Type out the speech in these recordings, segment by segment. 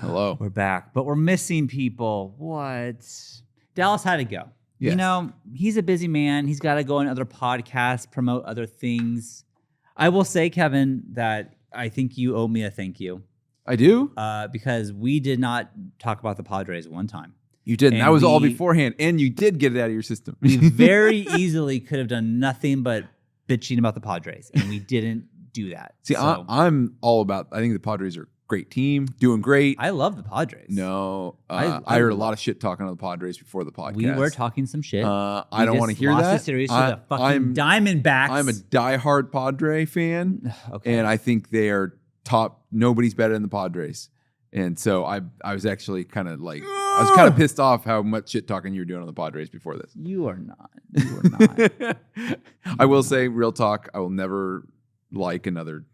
Hello. We're back, but we're missing people. What? Dallas had to go. Yes. You know, he's a busy man. He's got to go on other podcasts, promote other things. I will say, Kevin, that I think you owe me a thank you. I do? Because we did not talk about the Padres one time. You didn't. That was all beforehand, and you did get it out of your system. We very easily could have done nothing but bitching about the Padres, and we didn't do that. See, so, I'm all about, I think the Padres are a great team, doing great. I love the Padres. No, I heard a lot of shit talking on the Padres before the podcast. We were talking some shit. I don't want to hear that. Lost the series to the fucking Diamondbacks. I'm a diehard Padre fan, and I think they are top. Nobody's better than the Padres. And so I was actually kind of like, I was kind of pissed off how much shit talking you were doing on the Padres before this. You are not. You are not. I will say, real talk, I will never like another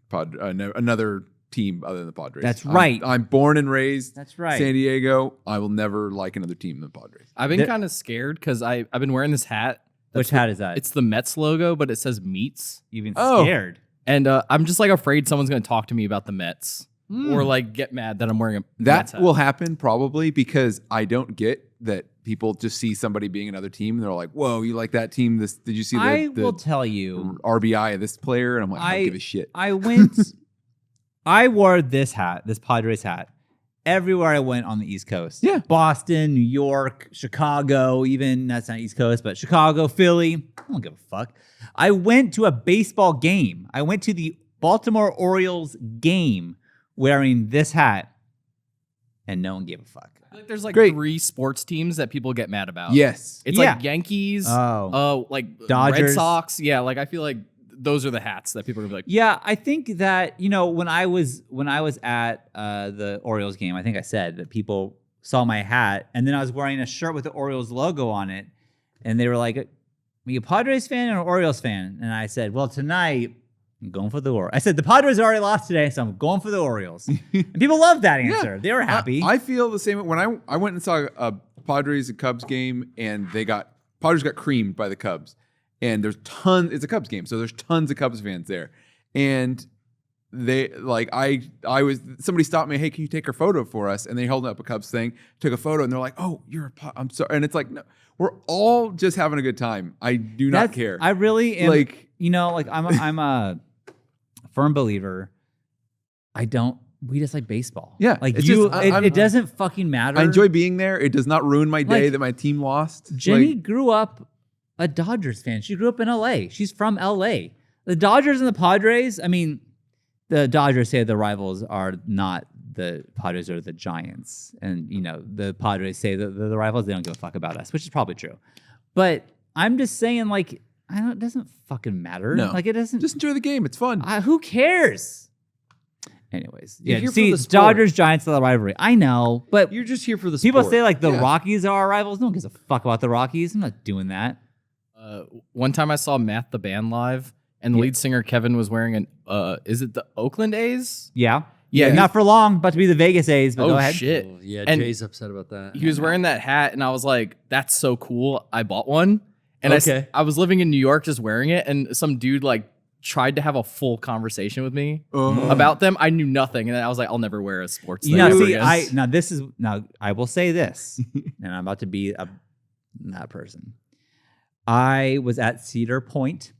team other than the Padres. That's right. I'm born and raised. That's right. San Diego. I will never like another team than the Padres. I've been kind of scared because I've been wearing this hat. Which hat is that? It's the Mets logo, but it says Meats. You've been scared. And I'm just like afraid someone's going to talk to me about the Mets or like get mad that I'm wearing a Mets hat. That will happen probably because I don't get that people just see somebody being another team and they're like, whoa, you like that team? Did you see I will tell you RBI of this player? And I'm like, I don't give a shit. I wore this hat, this Padres hat, everywhere I went on the East Coast. Yeah. Boston, New York, Chicago, even, that's not East Coast, but Chicago, Philly. I don't give a fuck. I went to a baseball game. I went to the Baltimore Orioles game wearing this hat, and no one gave a fuck. I feel like there's like 3 sports teams that people get mad about. Yes. It's like Yankees, like Dodgers. Red Sox. Yeah, like I feel like those are the hats that people are gonna be like. Yeah, I think that, you know, when I was at the Orioles game, I think I said that people saw my hat, and then I was wearing a shirt with the Orioles logo on it, and they were like, "Are you a Padres fan or an Orioles fan?" And I said, "Well, tonight I'm going for the Orioles." I said the Padres already lost today, so I'm going for the Orioles. And people loved that answer. Yeah, they were happy. I feel the same. When I went and saw a Padres and Cubs game, and Padres got creamed by the Cubs. And there's tons, it's a Cubs game, so there's tons of Cubs fans there. And they, like, somebody stopped me, hey, can you take a photo for us? And they held up a Cubs thing, took a photo, and they're like, oh, I'm sorry. And it's like, no, we're all just having a good time. I do not care. I really am, like, you know, like, I'm a firm believer. We just like baseball. Yeah. Like, it doesn't fucking matter. I enjoy being there. It does not ruin my day that my team lost. Jenny grew up a Dodgers fan. She grew up in LA. She's from LA. The Dodgers and the Padres, I mean, the Dodgers say the rivals are not the Padres or the Giants. And, you know, the Padres say that the rivals, they don't give a fuck about us, which is probably true. But I'm just saying, like, it doesn't fucking matter. No. Like, it doesn't. Just enjoy the game. It's fun. Who cares? Anyways, yeah. See, Dodgers, Giants, the rivalry. I know, but you're just here for the people sport. say like the Rockies are our rivals. No one gives a fuck about the Rockies. I'm not doing that. One time I saw Matt the band live, and the lead singer Kevin was wearing is it the Oakland A's? Yeah. Not for long, about to be the Vegas A's. But go ahead. Shit. Oh, yeah, and Jay's upset about that. He was wearing that hat, and I was like, "That's so cool!" I bought one, and I was living in New York, just wearing it, and some dude like tried to have a full conversation with me about them. I knew nothing, and I was like, "I'll never wear a sports thing." I will say this, and I'm about to be that person. I was at Cedar Point,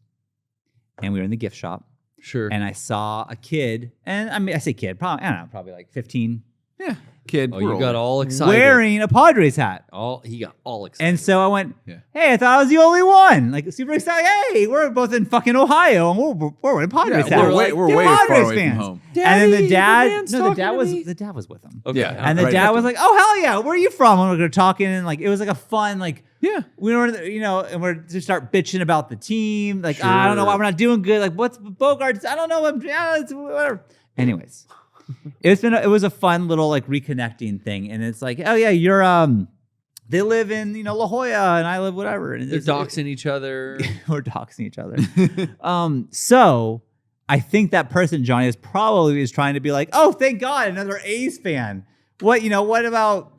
and we were in the gift shop. Sure. And I saw a kid, and I mean, I say kid, probably like 15. Yeah, kid. Oh, you got all excited. Wearing a Padres hat. He got all excited. And so I went, hey, I thought I was the only one. Like, super excited. Hey, we're both in fucking Ohio, and we're wearing Padres hats. We're way far away from home. Daddy, and then the dad was with them. Okay. Yeah. And the dad was like, oh, hell yeah, where are you from? And we were talking, and like, it was like a fun, like, we were, you know, and we're to start bitching about the team. Like, I don't know why we're not doing good. Like, what's Bogarts? I don't know. It's whatever. Anyways, it was a fun little like reconnecting thing. And it's like, oh yeah, you're they live in, you know, La Jolla, and I live whatever. And they're doxing each other. We're doxing each other. So I think that person, Johnny, is probably trying to be like, oh, thank God, another A's fan. What about?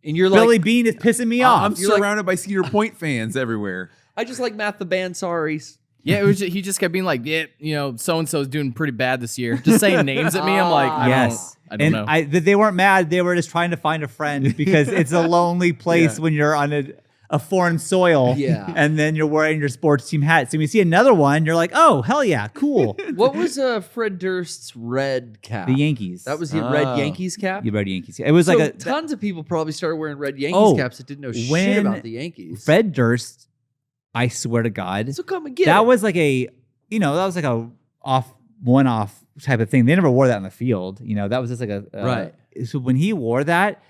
And you're Billy like, Bean is pissing me off. I'm surrounded by Cedar Point fans everywhere. I just like Matt the band. Sorry. Yeah, he just kept being like, yeah, so and so is doing pretty bad this year. Just saying names at me. I'm like, I don't know. They weren't mad. They were just trying to find a friend because it's a lonely place when you're on a foreign soil. Yeah. And then you're wearing your sports team hat. So when you see another one, you're like, oh, hell yeah, cool. What was Fred Durst's red cap? The Yankees. That was the red Yankees cap? The red Yankees. It was tons of people probably started wearing red Yankees caps that didn't know shit about the Yankees. Fred Durst, I swear to God. So come and get that it. was like a one-off type of thing. They never wore that on the field. That was just like right. So when he wore that,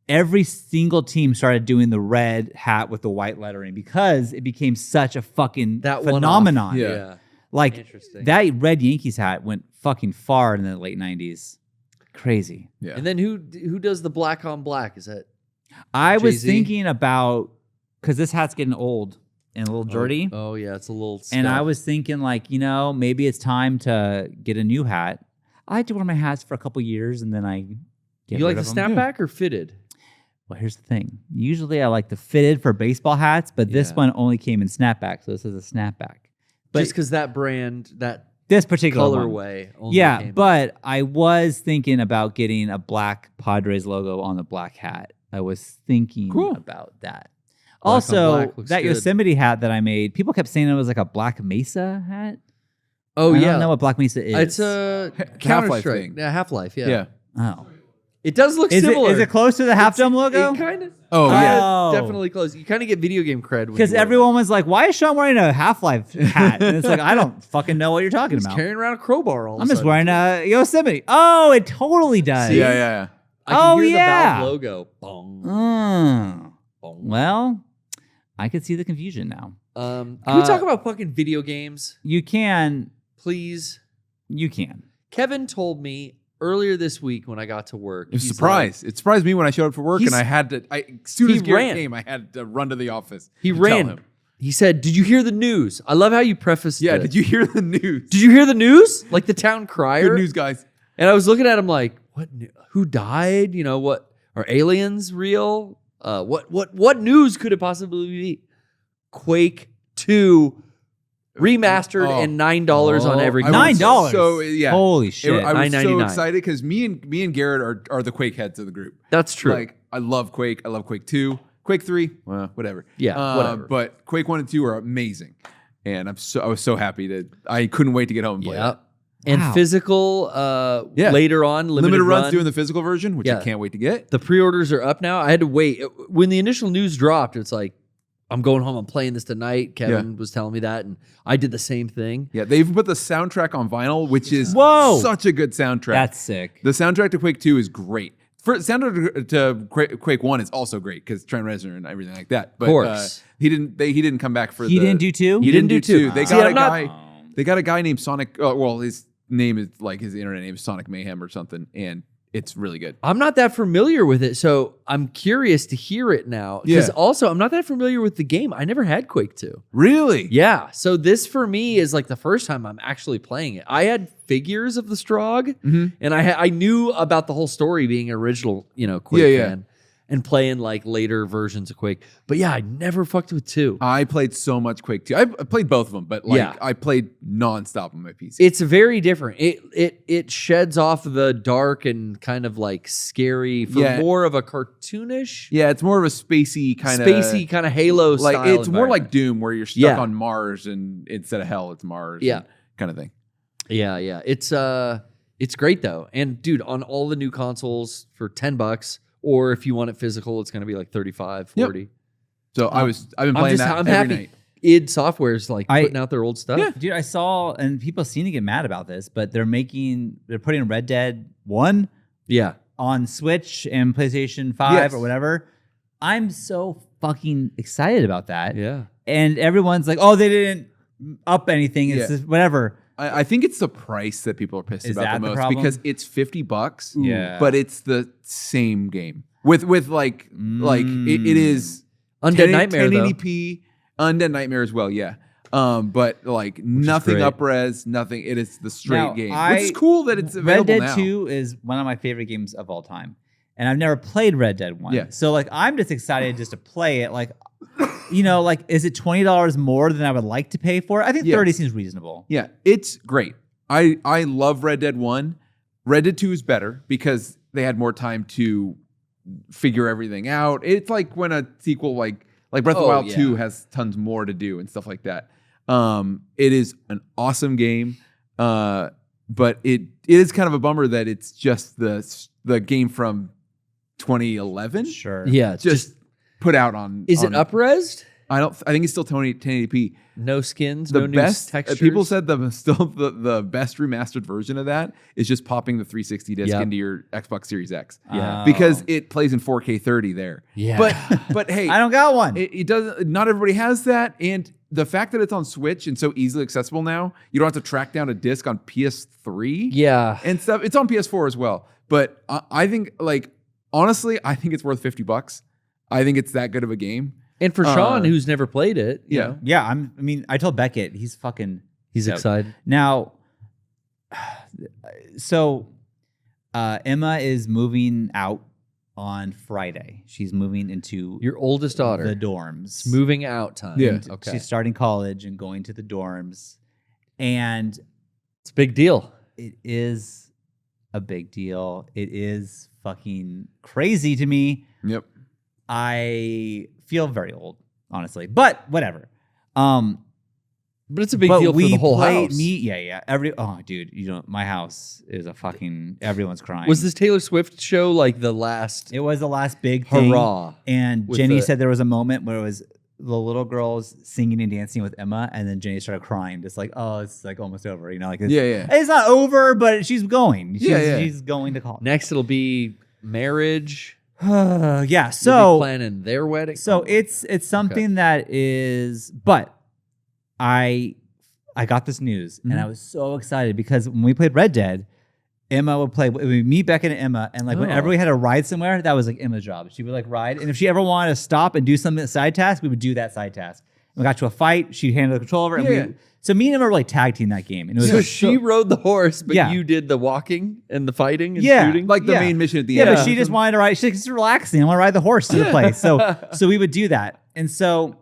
every single team started doing the red hat with the white lettering because it became such a fucking phenomenon. Yeah. Like that red Yankees hat went fucking far in the late 90s. Crazy. Yeah. And then who does the black on black? Is that I was Jay-Z? thinking about, because this hat's getting old and a little dirty. Oh yeah, it's a little And I scuffed. was thinking maybe it's time to get a new hat. I like to wear my hats for a couple years and then I get You like rid the of them. snapback or fitted? Well, here's the thing. Usually I like the fitted for baseball hats, but this one only came in snapback, so this is a snapback. But Just because that brand, that this particular one. colorway only Yeah, came but I was thinking about getting a black Padres logo on the black hat. I was thinking about that. on Also, black looks that good. Yosemite hat that I made, people kept saying it was like a Black Mesa hat. Oh I yeah, don't know what Black Mesa is. it's a Half-Life Counter-Strike. thing. Yeah, Half-Life. Yeah. Yeah. Oh. It does look Is similar. it close to the Half Dome logo? It kind of. Oh, yeah. Oh. Definitely close. You kind of get video game cred when Because you wear everyone was like, why is Shawn wearing a Half-Life hat? And it's like, I don't fucking know what you're talking He's about. carrying around a crowbar all I'm of a just sudden. wearing a Yosemite. Oh, it totally does. Yeah. I can hear yeah. the Valve logo. Bong, Mm. bong. Well, I could see the confusion now. Can we talk about fucking video games, You can. please? You can. Kevin told me earlier this week when I got to work. It was a he's surprise. It surprised me when I showed up for work, and He's- I had to. As soon he as Garrett ran. came, I had to run to the office. He to tell ran. him. He said, "Did you hear the news?" I love how you prefaced. Yeah. it. Did you hear the news? Did you hear the news? Like the town crier. Good news, guys. And I was looking at him like, "What? Who died? What? Are aliens real? What news could it possibly be?" Quake 2 remastered and $9 on every I was console. $9. So yeah, Holy shit. I was so $9.99. excited because me and Garrett are the Quake heads of the group. That's true. Like I love Quake. I love Quake 2. Quake 3, well, whatever. Yeah, whatever. But Quake 1 and 2 are amazing, and I was so happy I couldn't wait to get home and play yeah. it. And Wow. physical later on, limited runs run. doing the physical version, which Yeah. I can't wait to get. The pre-orders are up now. I had to wait. When the initial news dropped, it's like, I'm going home. I'm playing this tonight. Kevin was telling me that, and I did the same thing. Yeah, they even put the soundtrack on vinyl, which is Whoa. such a good soundtrack. That's sick. The soundtrack to Quake 2 is great. Soundtrack to Quake 1 is also great because Trent Reznor and everything like that. But, Of course. he didn't come back for He didn't do 2? He didn't do 2. They See, got I'm a not- guy. They got a guy named Sonic. Well, his name is like his internet name is Sonic Mayhem or something, and it's really good. I'm not that familiar with it, so I'm curious to hear it now. Because Yeah. also, I'm not that familiar with the game. I never had Quake 2. Really? Yeah, so this for me is like the first time I'm actually playing it. I had figures of the Strogg, and I knew about the whole story being an original, Quake fan, and playing like later versions of Quake. But yeah, I never fucked with 2. I played so much Quake 2. I played both of them, but I played nonstop on my PC. It's very different. It sheds off the dark and kind of like scary for more of a cartoonish, yeah, it's more of a spacey kind of Halo like style. it's more like environment. Doom where you're stuck on Mars and instead of hell it's Mars. Yeah. kind of thing. Yeah. It's great though. And dude, on all the new consoles for $10, or if you want it physical, it's going to be like 35, 40. Yep. So I've been playing that I'm every happy. night. id Software's like putting out their old stuff. Yeah, dude, I saw, and people seem to get mad about this, but they're putting Red Dead 1 Yeah. on Switch and PlayStation 5 Yes. or whatever. I'm so fucking excited about that. Yeah. And everyone's like, oh, they didn't up anything. It's just whatever. I think it's the price that people are pissed Is about that the the most problem? because it's $50. Yeah. But it's the same game with like it is Undead Nightmare, though. 1080p, Undead Nightmare as well, yeah. But like nothing great. up-res, nothing. It is the straight Now, game, which is cool that it's Red available Dead now. 2 is one of my favorite games of all time. And I've never played Red Dead 1. Yeah. So like I'm just excited just to play it. Like like, is it $20 more than I would like to pay for it? I think 30 seems reasonable. Yeah, it's great. I love Red Dead 1. Red Dead 2 is better because they had more time to figure everything out. It's like when a sequel like Breath of the Wild 2 has tons more to do and stuff like that. It is an awesome game, but it is kind of a bummer that it's just the game from 2011. Sure. Yeah. It's just put out on. Is it up-resed? I think it's still 1080p. No skins, The no best new textures. people said the best remastered version of that is just popping the 360 disc into your Xbox Series X. Yeah. Because it plays in 4K 30 there. Yeah. But hey, I don't got one. it doesn't. Not everybody has that, and the fact that it's on Switch and so easily accessible now, you don't have to track down a disc on PS3. Yeah. And stuff. It's on PS4 as well. But I think, like, honestly, I think it's worth $50. I think it's that good of a game. And for Shawn, who's never played it, you know, Yeah, I told Beckett, he's excited. Now, so Emma is moving out on Friday. She's moving into Your oldest daughter. the dorms. It's moving out time. Yeah. Okay. She's starting college and going to the dorms. And It's a big deal. it is a big deal. It is fucking crazy to me. Yep. I feel very old, honestly, but whatever. But it's a big deal for the whole house. Dude, my house is a fucking, everyone's crying. Was this Taylor Swift show like the last It was the last big thing. hurrah? And with Jenny the- said there was a moment where it was the little girls singing and dancing with Emma, and then Jenny started crying, just like, oh, it's like almost over, like it's, it's not over, but she's going. She's going to college. Next, it'll be marriage. Yeah, You'll be so planning their wedding. So it's something that is, but I got this news and I was so excited because when we played Red Dead, Emma would play, me, Beckett, and Emma, and like whenever we had to ride somewhere, that was like Emma's job. She would like ride, and if she ever wanted to stop and do something side task, we would do that side task. And we got to a fight, she'd handle the control over it. So me and Emma were like tag team that game. And it was So like, she rode the horse, but Yeah. you did the walking and the fighting and Yeah. shooting? Like the main mission at the yeah, end. but she just wanted to ride. She's like, it's relaxing. I want to ride the horse to the place. So we would do that. And so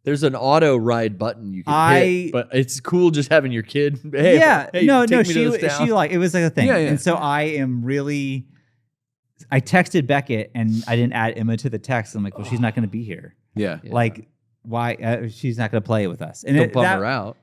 There's an auto ride button you can I- hit, but it's cool just having your kid. Hey, hey, no, take me to this town. she like, it was like a thing. Yeah, yeah. And so I texted Beckett and I didn't add Emma to the text. I'm like, well, she's not going to be here. Yeah. Like, why? She's not going to play with us. And Don't bum her out.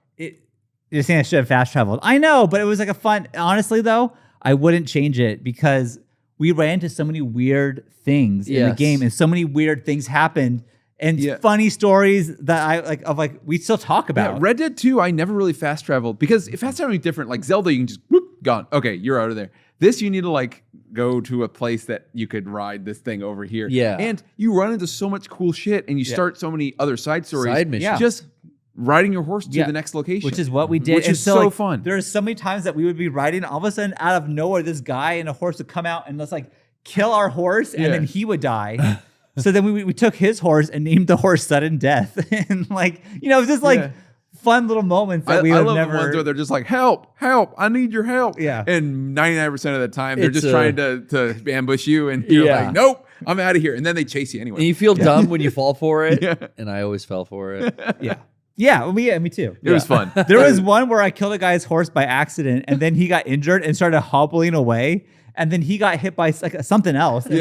You're saying I should have fast traveled. I know, but it was like a fun, honestly though, I wouldn't change it because we ran into so many weird things in the game and so many weird things happened and funny stories that we still talk about. Yeah, Red Dead 2, I never really fast traveled because if fast traveling is different, like Zelda, you can just whoop, gone. Okay, you're out of there. This, you need to like go to a place that you could ride this thing over here. Yeah. And you run into so much cool shit and you start so many other side stories. Side missions. Just riding your horse to the next location. Which is what we did. Which And is so like, fun. There's so many times that we would be riding, all of a sudden, out of nowhere, this guy and a horse would come out and let's like kill our horse, and then he would die. So then we took his horse and named the horse Sudden Death. And like, it was just like fun little moments that we I would love never. the ones where they're just like, help, I need your help. Yeah. And 99% of the time, they're It's just trying to ambush you, and you're like, nope, I'm out of here. And then they chase you anyway. And you feel dumb when you fall for it. And I always fell for it. Yeah, me too. It was fun. There was one where I killed a guy's horse by accident, and then he got injured and started hobbling away. And then he got hit by like something else. And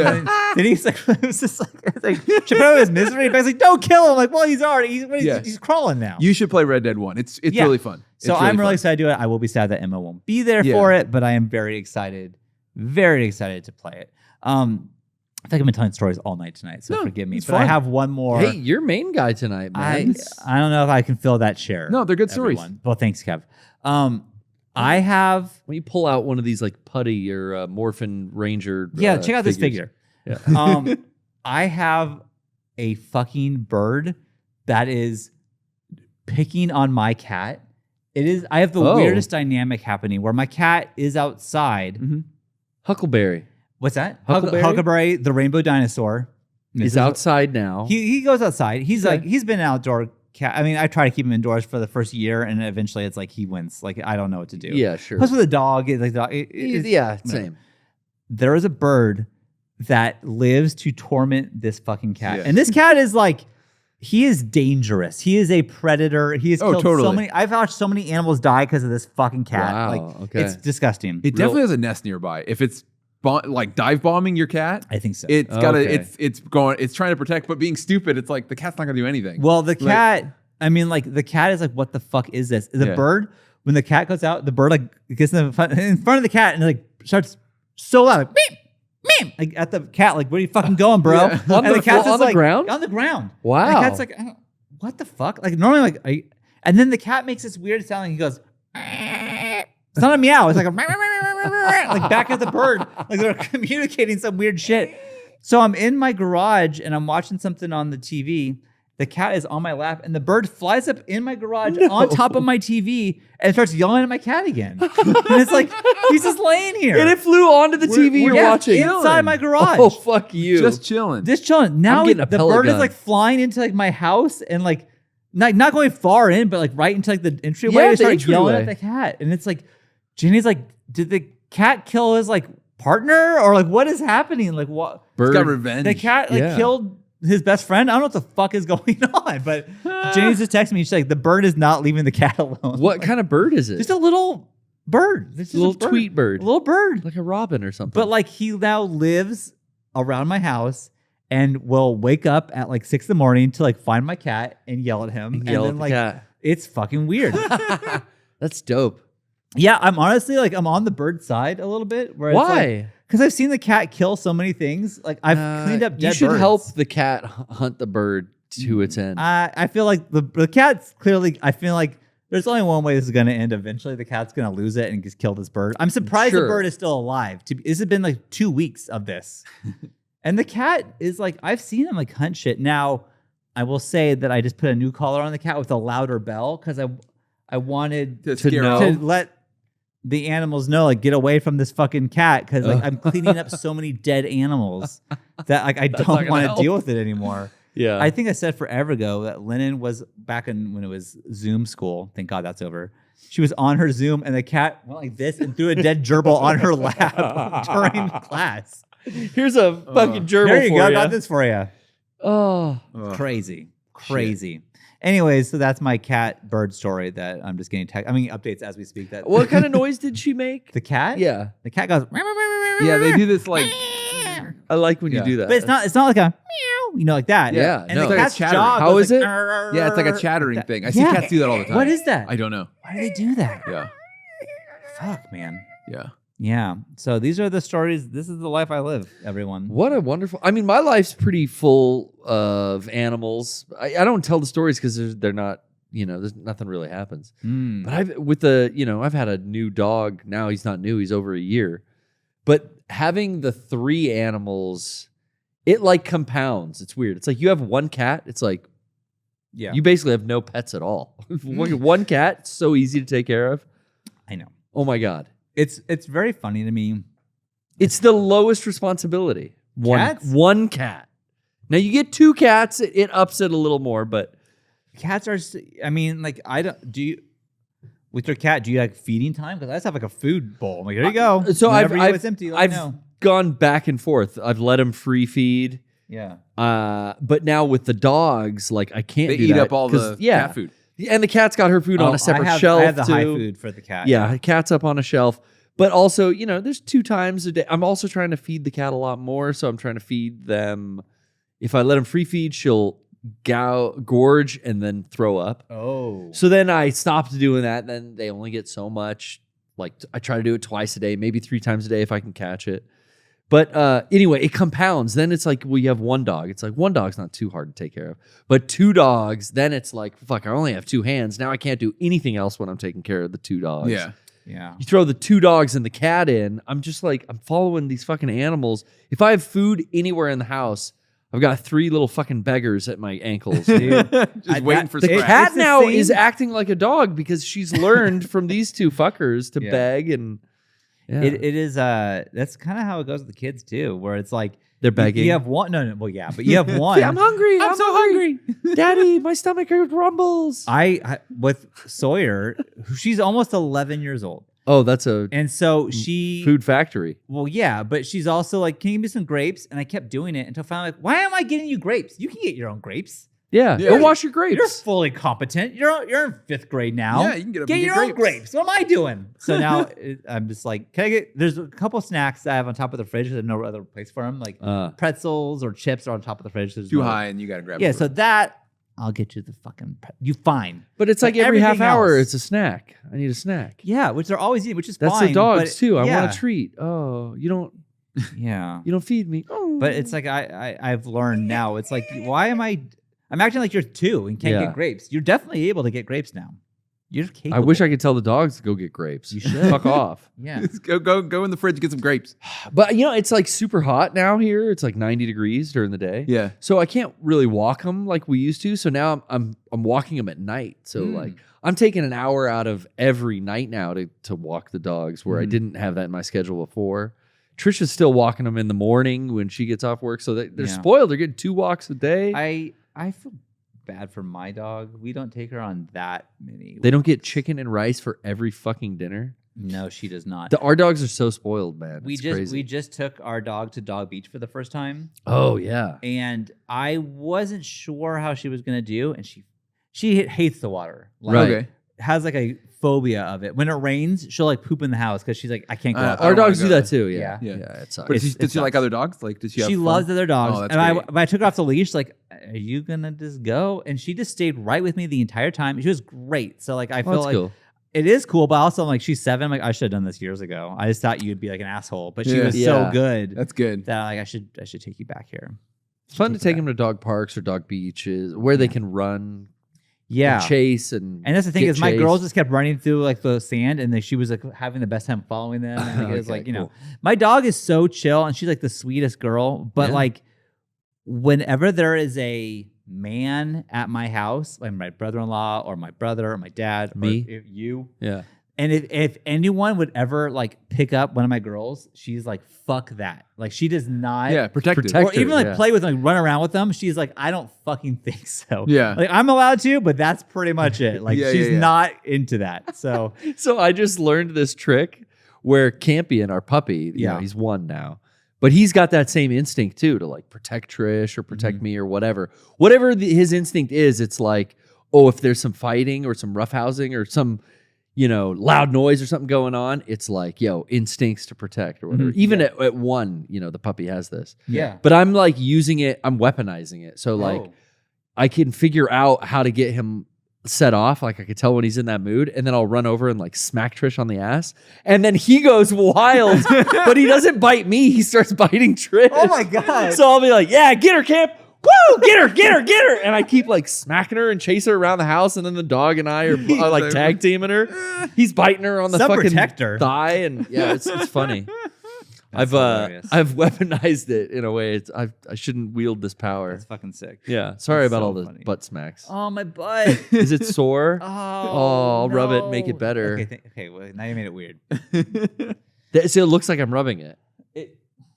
then he's like, it was just like should put out his misery. But I was like, don't kill him. Like, well, he's crawling now. You should play Red Dead 1. It's really fun. So I'm really excited to do it. I will be sad that Emma won't be there for it, but I am very excited to play it. I think I've been telling stories all night tonight, so forgive me. But fun. I have one more. Hey, you're main guy tonight, man. I don't know if I can fill that chair. No, they're good stories. Well, thanks, Kev. I have. When you pull out one of these like putty or Morphin Ranger. Check out this figures. figure. Yeah. I have a fucking bird that is picking on my cat. It is. I have the weirdest dynamic happening where my cat is outside. Huckleberry. What's that? Huckleberry? Huckleberry, the rainbow dinosaur, is outside now. He goes outside. He's like he's been an outdoor cat. I mean, I try to keep him indoors for the first year, and eventually it's like he wins. Like I don't know what to do. Yeah, sure. Plus with a dog, Same. There is a bird that lives to torment this fucking cat, and this cat is like, he is dangerous. He is a predator. He has killed so many. I've watched so many animals die because of this fucking cat. Wow, It's disgusting. It definitely has a nest nearby. If it's like dive bombing your cat, I think so. It's it's trying to protect, but being stupid, it's like the cat's not gonna do anything. Well, the cat, the cat is like, what the fuck is this? The bird, when the cat goes out, the bird like gets in front of the cat and like starts so loud, like, meep, meep, like at the cat, like, where are you fucking going, bro? Yeah. On the ground? On the ground. Wow. And the cat's like, what the fuck? Like normally, and then the cat makes this weird sound, and he goes, it's not a meow, it's like a like back at the bird, like they're communicating some weird shit. So I'm in my garage and I'm watching something on the TV. The cat is on my lap, and the bird flies up in my garage on top of my TV and starts yelling at my cat again. And it's like, he's just laying here. And it flew onto the TV you're watching. Inside my garage. Oh, fuck you. Just chilling. Now getting a the pellet bird gun. is like flying into like my house and like not going far in, but like right into like the entryway. Yeah, It started the yelling entryway. at the cat. And it's like, Jenny's like, did the cat kill his like partner? Or like, what is happening? Like, what? It's got revenge. The cat like killed his best friend. I don't know what the fuck is going on, but Jenny's just texting me. She's like, the bird is not leaving the cat alone. What kind of bird is it? Just a little bird. It's just a little tweet bird. A little bird. Like a robin or something. But like he now lives around my house and will wake up at like 6 a.m. to like find my cat and yell at him. And yell then at the like cat. it's fucking weird. That's dope. Yeah, I'm honestly like I'm on the bird side a little bit. Where Why? Because I've seen the cat kill so many things. Like I've cleaned up dead You should birds. help the cat hunt the bird to its end. I feel like the cat's clearly. I feel like there's only one way this is going to end. Eventually, the cat's going to lose it and just kill this bird. I'm surprised the bird is still alive. This has been like 2 weeks of this, and the cat is like I've seen him like hunt shit. Now, I will say that I just put a new collar on the cat with a louder bell because I wanted to let the animals know, like, get away from this fucking cat because like I'm cleaning up so many dead animals that like I don't want to deal with it anymore. Yeah. I think I said forever ago that Lennon was back when it was Zoom school. Thank God that's over. She was on her Zoom and the cat went like this and threw a dead gerbil on her lap during class. Here's a fucking gerbil There you for go. I you. got this for you. Oh. Crazy. Anyways, so that's my cat bird story that I'm just getting updates as we speak. That What kind of noise did she make? the cat? Yeah. The cat goes. Yeah, they do this like. I like when you do that. But it's not like a meow, like that. Yeah, And no. the It's like a cat's chattering. jaw How goes is like, it? Yeah, it's like a chattering thing. I see cats do that all the time. What is that? I don't know. Why do they do that? Yeah. Fuck, man. Yeah. Yeah. So these are the stories. This is the life I live, everyone. What a wonderful. I mean, my life's pretty full of animals. I don't tell the stories because they're not, there's nothing really happens. But I've had a new dog. Now he's not new. He's over a year. But having the 3 animals, it like compounds. It's weird. It's like you have one cat. It's like, you basically have no pets at all. One cat, it's so easy to take care of. I know. Oh my God. It's very funny to me. It's the lowest responsibility. One cat. Now you get 2 cats, it ups it a little more, but Cats are. With your cat, do you like feeding time? Because I just have like a food bowl. I'm like, here you go. So Whenever I've it's empty. I've gone back and forth. I've let him free feed. Yeah. But now with the dogs, like I can't. They do eat that up all the cat food. And the cat's got her food on a separate shelf. I have the too. high food for the cat. Yeah, cat's up on a shelf. But also, there's 2 times a day. I'm also trying to feed the cat a lot more. So I'm trying to feed them. If I let them free feed, she'll gorge and then throw up. Oh. So then I stopped doing that. Then they only get so much. Like I try to do it twice a day, maybe 3 times a day if I can catch it. But anyway, it compounds. Then it's like, well, you have 1 dog. It's like 1 dog's not too hard to take care of. But 2 dogs, then it's like, fuck, I only have 2 hands. Now I can't do anything else when I'm taking care of the 2 dogs. Yeah. Yeah. You throw the 2 dogs and the cat in, I'm just like, I'm following these fucking animals. If I have food anywhere in the house, I've got 3 little fucking beggars at my ankles. Dude, Just waiting for The scratch. cat It's the now same- is acting like a dog because she's learned from these 2 fuckers to Yeah. beg and It is that's kind of how it goes with the kids too, where it's like they're begging. You have one. No, well, yeah, but you have one. I'm hungry. I'm so hungry. Daddy, my stomach rumbles. I with Sawyer, she's almost 11 years old. Oh, that's a And so she food factory. Well, yeah, but she's also like, can you give me some grapes? And I kept doing it until finally, like, why am I getting you grapes? You can get your own grapes. Yeah. Go wash your grapes. You're fully competent. You're in 5th grade now. Yeah, you can get up and get your own grapes. What am I doing? So now I'm just like, there's a couple snacks that I have on top of the fridge. There's no other place for them. Like pretzels or chips are on top of the fridge. There's too high and you got to grab it. Yeah, so that, I'll get you the fucking, you fine. But it's like every half hour, it's a snack. I need a snack. Yeah, which they're always eating, which is That's fine. the dogs too. I want a treat. Oh, you don't. Yeah. You don't feed me. Oh. But it's like I've learned now. It's like, why am I'm acting like you're 2 and can't get grapes. You're definitely able to get grapes now. You're capable. I wish I could tell the dogs to go get grapes. You should. Fuck off. Yeah. Go in the fridge and get some grapes. But it's like super hot now here. It's like 90 degrees during the day. Yeah. So I can't really walk them like we used to. So now I'm walking them at night. So like I'm taking an hour out of every night now to walk the dogs, where I didn't have that in my schedule before. Trisha's still walking them in the morning when she gets off work. So they're spoiled. They're getting 2 walks a day. I feel bad for my dog. We don't take her on that many. They don't get chicken and rice for every fucking dinner. No, she does not. Our dogs are so spoiled, man. We just took our dog to Dog Beach for the first time. Oh yeah. And I wasn't sure how she was gonna do, and she hates the water. Like, right. Okay. Has like a phobia of it. When it rains, she'll like poop in the house because she's like, I can't go out. Our dogs do that too. Yeah. Yeah. It sucks. But does she like other dogs? Like, does she? She loves other dogs. Oh, that's and great. when I took her off the leash, like, are you gonna just go? And she just stayed right with me the entire time. She was great. So like, I feel like cool. it is cool, but also I'm like, she's 7. I'm like, I should have done this years ago. I just thought you'd be like an asshole, but she was so good. That's good. That like I should take you back here. It's fun to take them to dog parks or dog beaches where they can run. Yeah, and chase and that's the thing is my chased. girls just kept running through like the sand, and she was like having the best time following them. And it was like, cool. my dog is so chill, and she's like the sweetest girl. But like, whenever there is a man at my house, like my brother-in-law or my brother or my dad, me, or you, yeah. And if anyone would ever like pick up one of my girls, she's like, fuck that. Like she does not protect or even like play with them, like run around with them. She's like, I don't fucking think so. Yeah. Like I'm allowed to, but that's pretty much it. Like she's not into that. So So I just learned this trick where Campion, our puppy, you know, he's 1 now. But he's got that same instinct too to like protect Trish or protect me or whatever. Whatever his instinct is, it's like, oh, if there's some fighting or some roughhousing or some loud noise or something going on, it's like, instincts to protect or whatever. Even at 1, the puppy has this. Yeah. But I'm like using it, I'm weaponizing it. So like I can figure out how to get him set off. Like I could tell when he's in that mood, and then I'll run over and like smack Trish on the ass. And then he goes wild, but he doesn't bite me. He starts biting Trish. Oh my God. So I'll be like, yeah, get her, Camp. Woo! Get her. And I keep like smacking her and chase her around the house. And then the dog and I are like tag teaming her. He's biting her on the fucking thigh. And yeah, it's funny. I've weaponized it in a way. I shouldn't wield this power. That's fucking sick. Yeah. Sorry about all the butt smacks. Oh, my butt. Is it sore? I'll rub it and make it better. Okay, well, now you made it weird. So it looks like I'm rubbing it.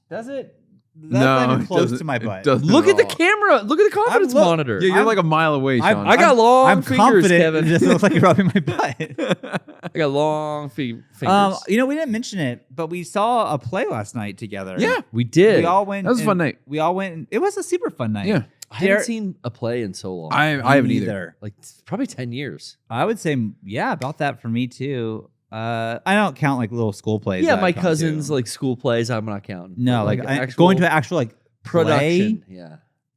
Does it? That's No, not even it close doesn't- to my it butt. doesn't Look at the all. camera. Look at the confidence monitor. Yeah, you're like a mile away, Shawn. I got long I'm fingers, confident. Kevin. It just looks like you're rubbing my butt. I got long fingers. We didn't mention it, but we saw a play last night together. Yeah. We did. We all went. That was a fun night. We all went. It was a super fun night. Yeah. I haven't seen a play in so long. I haven't either. Like probably 10 years. I would say, about that for me too. I don't count like little school plays. Yeah, that my I come cousins to. like school plays. I'm not counting. No, But, going to an actual like production. play.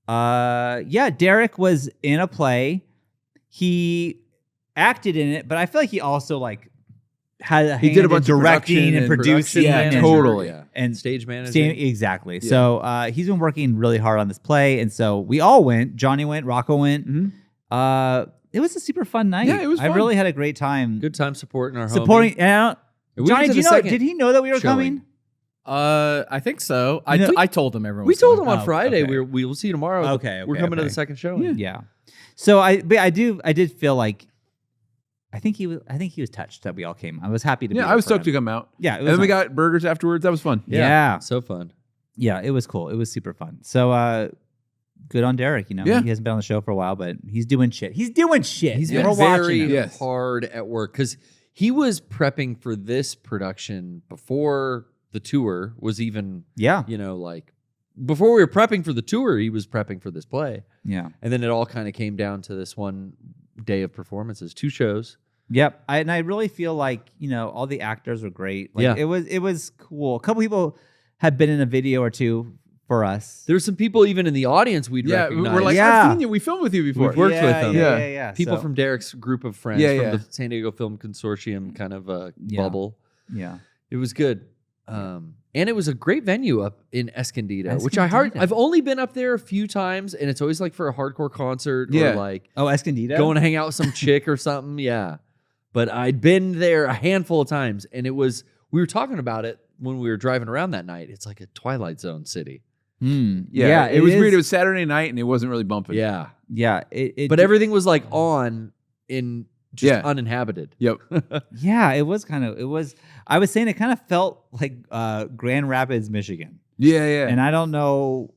Yeah. Derek was in a play. He acted in it, but I feel like he also like had a He hand did a in bunch of directing and producing. manager, and, totally. and Stage manager. exactly. So he's been working really hard on this play, and so we all went. Johnny went. Rocco went. Mm-hmm. It was a super fun night. Yeah, it was I fun. really had a great time. Good time supporting our supporting. homie. We went Johnny, to do you the know? second Did he know that we were showing. coming? I think so. You know- I told him everyone. We was told coming. him on Friday. okay. We'll see you tomorrow. Okay, We're coming to okay. the second show. Yeah. So I did feel like I think he was touched that we all came. I was happy to be Yeah, there I was for stoked to him. come out. Yeah, it And was then we nice. got burgers afterwards. That was fun. Yeah. So fun. Yeah, it was cool. It was super fun. So good on Derek, Yeah. He hasn't been on the show for a while, but he's doing shit. He's doing shit. He's and been we're watching very him. Yes. hard at work because he was prepping for this production before the tour was even, Yeah. like before we were prepping for the tour, he was prepping for this play. Yeah. And then it all kind of came down to this one day of performances, 2 shows. Yep. And I really feel like, all the actors were great. Like, it was cool. A couple people had been in a video or two for us. There were some people even in the audience we'd recognize. We're like, I've seen you. We filmed with you before. We've worked with them. Yeah. People So, from Derek's group of friends from the San Diego Film Consortium kind of bubble. Yeah. It was good. And it was a great venue up in Escondido, which I've only been up there a few times, and it's always like for a hardcore concert or like Escondido? going to hang out with some chick or something. Yeah. But I'd been there a handful of times, and we were talking about it when we were driving around that night. It's like a Twilight Zone city. Yeah, it was weird. It was Saturday night, and it wasn't really bumping. Yeah. Yeah. But everything was like on in just uninhabited. Yep. Yeah, it was I was saying it kind of felt like Grand Rapids, Michigan. Yeah. And I don't know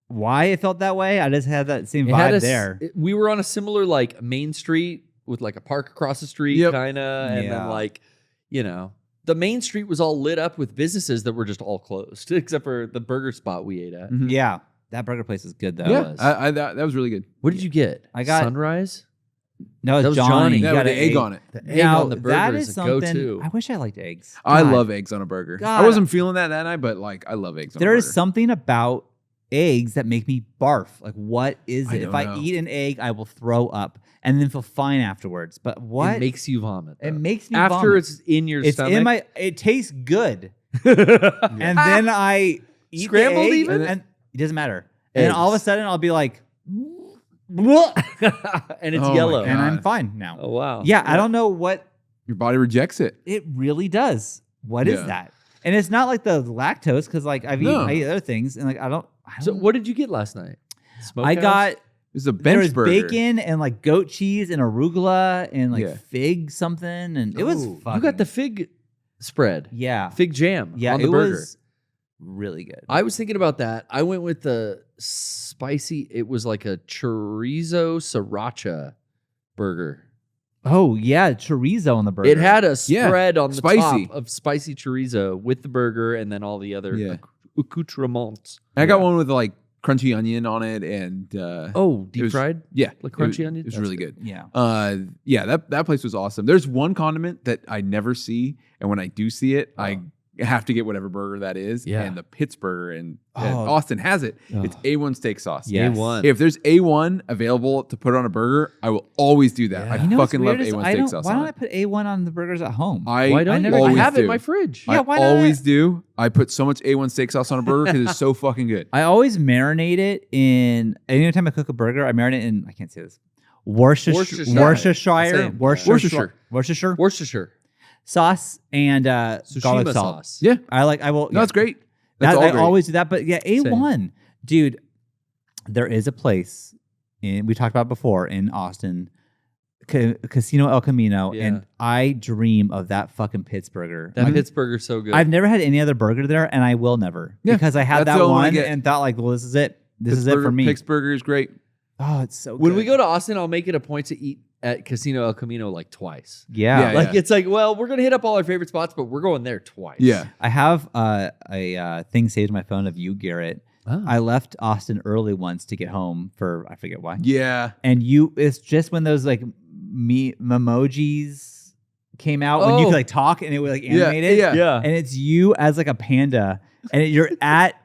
why it felt that way. I just had that same vibe there. We were on a similar like main street with like a park across the street kind of. And then like, the main street was all lit up with businesses that were just all closed, except for the burger spot we ate at. Mm-hmm. Yeah. That burger place is good though. Yeah, that was really good. What did you get? I got Sunrise? No, that was Johnny. That You got with the egg on it. The egg on the burger that is is a something. go-to. I wish I liked eggs. I God. love eggs on a burger. God. I wasn't feeling that night, but like I love eggs on a burger. There is something about eggs that make me barf. Like, what is it? If I eat an egg, I will throw up and then feel fine afterwards. But what? It makes you vomit. It makes me After vomit. it's in your It's stomach. in my. It tastes good, and then I eat Scrambled the egg, even? and it doesn't matter. And then all of a sudden, I'll be like, and it's yellow. and I'm fine now. Oh, wow. Yeah, I don't know what Your body rejects it. it really does. What is that? And it's not like the lactose because like I eat other things and like I don't. So what did you get last night? I got. It was a There bench was burger. bacon and like goat cheese and arugula and like fig something and it was fucking. You got the fig spread. Yeah. Fig jam Yeah, on the it burger. was really good. I was thinking about that. I went with the spicy. It was like a chorizo sriracha burger. Oh yeah, chorizo on the burger. It had a spread on the spicy. top of spicy chorizo with the burger and then all the other accoutrements. I got one with like crunchy onion on it and deep fried? Yeah. Like crunchy onion? It was That's really good. Yeah. That place was awesome. There's one condiment that I never see, and when I do see it, I have to get whatever burger that is. Yeah. And the Pittsburgher and Austin has it. It's A1 steak sauce. Yes. A1. If there's A1 available to put on a burger, I will always do that. Yeah. I You know what's fucking love weird is A1 I steak don't- sauce Why on don't I it. put A1 on the burgers at home? Why don't you? I always have it in do. my fridge. Yeah, I why not? always do. I put so much A1 steak sauce on a burger because it's so fucking good. I always marinate it in. Anytime I cook a burger, I marinate in. I can't say this. Worcestershire sauce and garlic Tsushima salt. sauce. Yeah. I will. No, it's great. That, That's all I great. always do that. But yeah, A1, dude. There is a place we talked about before in Austin, Casino El Camino, and I dream of that fucking Pittsburgher. That Pittsburgher's so good. I've never had any other burger there, and I will never because I had that's that the one I one get. and thought like, well, this is it. This is it for me. Pittsburgher is great. Oh, it's so good. When we go to Austin, I'll make it a point to eat at Casino El Camino like twice. Yeah. Like it's like, well, we're gonna hit up all our favorite spots, but we're going there twice. Yeah. I have a thing saved on my phone of you, Garrett. Oh. I left Austin early once to get home for I forget why. Yeah. And it's just when those like memojis came out when you could like talk and it would like animate it. Yeah. And it's you as like a panda, and you're at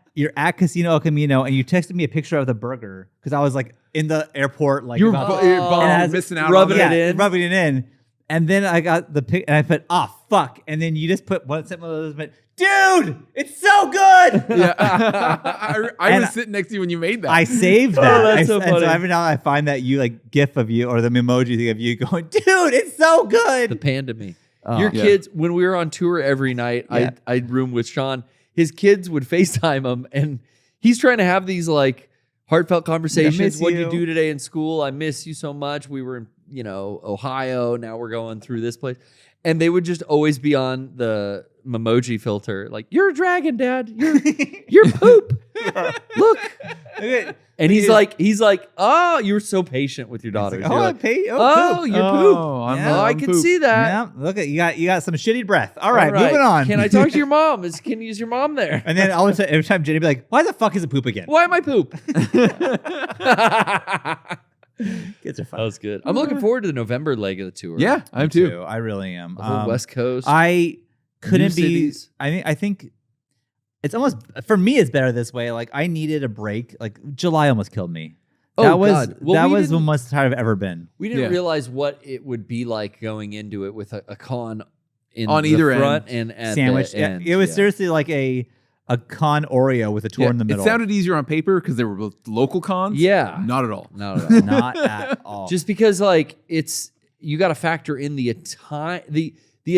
Casino El Camino, and you texted me a picture of the burger because I was like in the airport, like You're about- missing out rubbing on it in. rubbing it in. And then I got the pic, and I put, fuck. And then you just put one of those, but dude, it's so good. Yeah. I was sitting next to you when you made that. I saved that. that's so and funny. so every now and I find that you like GIF of you or the memoji thing of you going, dude, it's so good. The panda me. Oh. Your kids, when we were on tour every night, I'd room with Shawn. His kids would FaceTime him, and he's trying to have these like heartfelt conversations. What'd you do today in school? I miss you so much. We were in, Ohio. Now we're going through this place. and they would just always be on the Memoji filter, like, "You're a dragon, Dad. You're poop. Look." And he's like, "Oh, you were so patient with your daughter." Like, You're like, poop. "Oh, you're poop. I can see that." Yeah, look at you got some shitty breath. All right, moving on. Can I talk to your mom? Can you use your mom there? And then all of a sudden, every time Jenny be like, "Why the fuck is it poop again?" Why am I poop? Kids are fun. That was good. I'm looking forward to the November leg of the tour. Yeah, I'm too. I really am. The whole West Coast. I couldn't New be. cities. I think it's almost for me. It's better this way. Like I needed a break. Like July almost killed me. Oh, that was God. Well, that we was the didn't- most tired I've ever been. We didn't Yeah. realize what it would be like going into it with a con in On the either front and at Sandwich. the Yeah, end. it was Yeah. seriously like a con Oreo with a tour in the middle. It sounded easier on paper because they were both local cons. Yeah. Not at all. Not at all. not at all. Just because like you got to factor in the